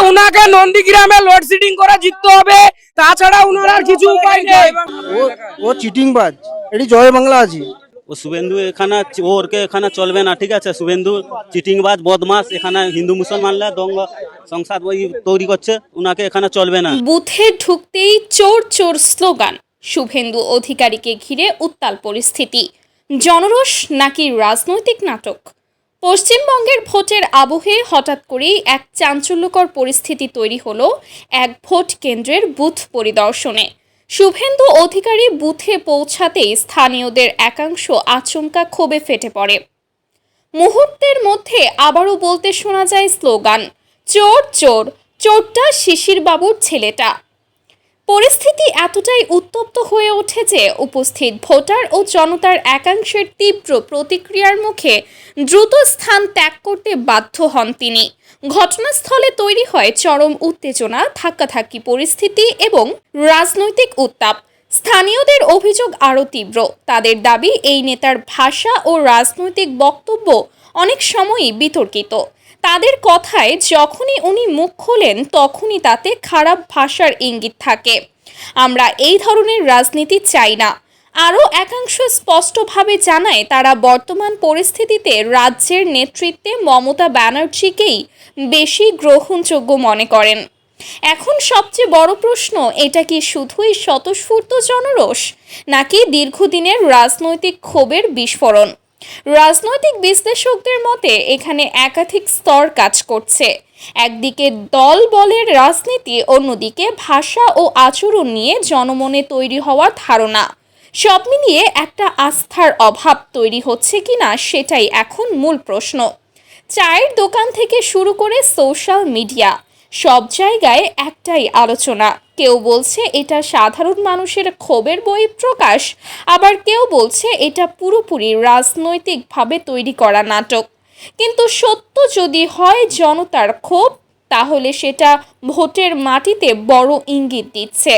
উনাকে নন্দীগ্রামে লোডশেডিং করে জিততে হবে, তাছাড়া উনার আর কিছু উপায় নেই। ও চিটিংবাজ, এটি জয় বাংলা আছে। ও শুভেন্দু এখানে ওরকে এখানে চলবে না, ঠিক আছে? শুভেন্দু চিটিংবাজ বদমাস, এখানে হিন্দু মুসলমানরা দঙ্গ সংসার ওই তৈরি করছে, উনাকে এখানে চলবে না। বুথে ঢুকতেই চোর চোর স্লোগান, শুভেন্দু অধিকারীকে ঘিরে উত্তাল পরিস্থিতি। জনরোষ নাকি রাজনৈতিক নাটক? পশ্চিমবঙ্গের ভোটের আবহে হঠাৎ করেই এক চাঞ্চল্যকর পরিস্থিতি তৈরি হলো এক ভোট কেন্দ্রের বুথ পরিদর্শনে। শুভেন্দু অধিকারী বুথে পৌঁছাতেই স্থানীয়দের একাংশ আচমকা ক্ষোভে ফেটে পড়ে। মুহূর্তের মধ্যে আবারও বলতে শোনা যায় স্লোগান, চোর চোর, চোরটা শিশিরবাবুর ছেলেটা। পরিস্থিতি এতটাই উত্তপ্ত হয়ে ওঠে যে উপস্থিত ভোটার ও জনতার একাংশের তীব্র প্রতিক্রিয়ার মুখে দ্রুত স্থান ত্যাগ করতে বাধ্য হন তিনি। ঘটনাস্থলে তৈরি হয় চরম উত্তেজনা, ধাক্কাধাক্কি পরিস্থিতি এবং রাজনৈতিক উত্তাপ। স্থানীয়দের অভিযোগ আরও তীব্র। তাদের দাবি, এই নেতার ভাষা ও রাজনৈতিক বক্তব্য অনেক সময়ই বিতর্কিত। তাদের কথায় যখনই উনি মুখ খোলেন তখনই তাতে খারাপ ভাষার ইঙ্গিত থাকে। আমরা এই ধরনের রাজনীতি চাই না। আরও একাংশ স্পষ্টভাবে জানায়, তারা বর্তমান পরিস্থিতিতে রাজ্যের নেতৃত্বে মমতা ব্যানার্জিকেই বেশি গ্রহণযোগ্য মনে করেন। এখন সবচেয়ে বড় প্রশ্ন, এটা কি শুধুই স্বতঃস্ফূর্ত জনরোষ নাকি দীর্ঘদিনের রাজনৈতিক ক্ষোভের বিস্ফোরণ? রাজনৈতিক বিশ্লেষকদের মতে এখানে একাধিক স্তর কাজ করছে। একদিকে দল বলের রাজনীতি, অন্যদিকে ভাষা ও আচরণ নিয়ে জনমনে তৈরি হওয়া ধারণা। সব মিলিয়ে একটা আস্থার অভাব তৈরি হচ্ছে কিনা সেটাই এখন মূল প্রশ্ন। চায়ের দোকান থেকে শুরু করে সোশ্যাল মিডিয়া, সব জায়গায় একটাই আলোচনা। কেউ বলছে এটা সাধারণ মানুষের ক্ষোভের বহিঃপ্রকাশ, আবার কেউ বলছে এটা পুরোপুরি রাজনৈতিকভাবে তৈরি করা নাটক। কিন্তু সত্য যদি হয় জনতার ক্ষোভ, তাহলে সেটা ভোটের মাটিতে বড় ইঙ্গিত দিচ্ছে।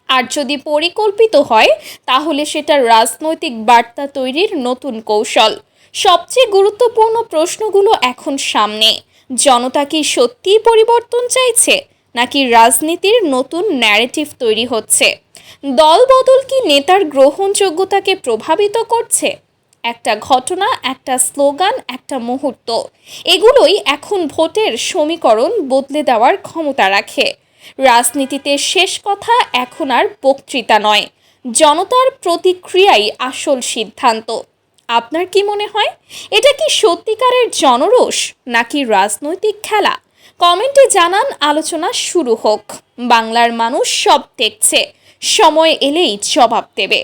আর যদি পরিকল্পিত হয় তাহলে সেটা রাজনৈতিক বার্তা তৈরির নতুন কৌশল। সবচেয়ে গুরুত্বপূর্ণ প্রশ্নগুলো এখন সামনে। জনতা কি সত্যিই পরিবর্তন চাইছে, নাকি রাজনীতির নতুন ন্যারেটিভ তৈরি হচ্ছে? দল বদল কি নেতার গ্রহণযোগ্যতাকে প্রভাবিত করছে? একটা ঘটনা, একটা স্লোগান, একটা মুহূর্ত, এগুলোই এখন ভোটের সমীকরণ বদলে দেওয়ার ক্ষমতা রাখে। রাজনীতিতে শেষ কথা এখন আর বক্তৃতা নয়, জনতার প্রতিক্রিয়াই আসল সিদ্ধান্ত। আপনার কি মনে হয়, এটা কি সত্যিকারের জনরোষ নাকি রাজনৈতিক খেলা? কমেন্টে জানান, আলোচনা শুরু হোক। বাংলার মানুষ সব দেখছে, সময় এলেই জবাব দেবে।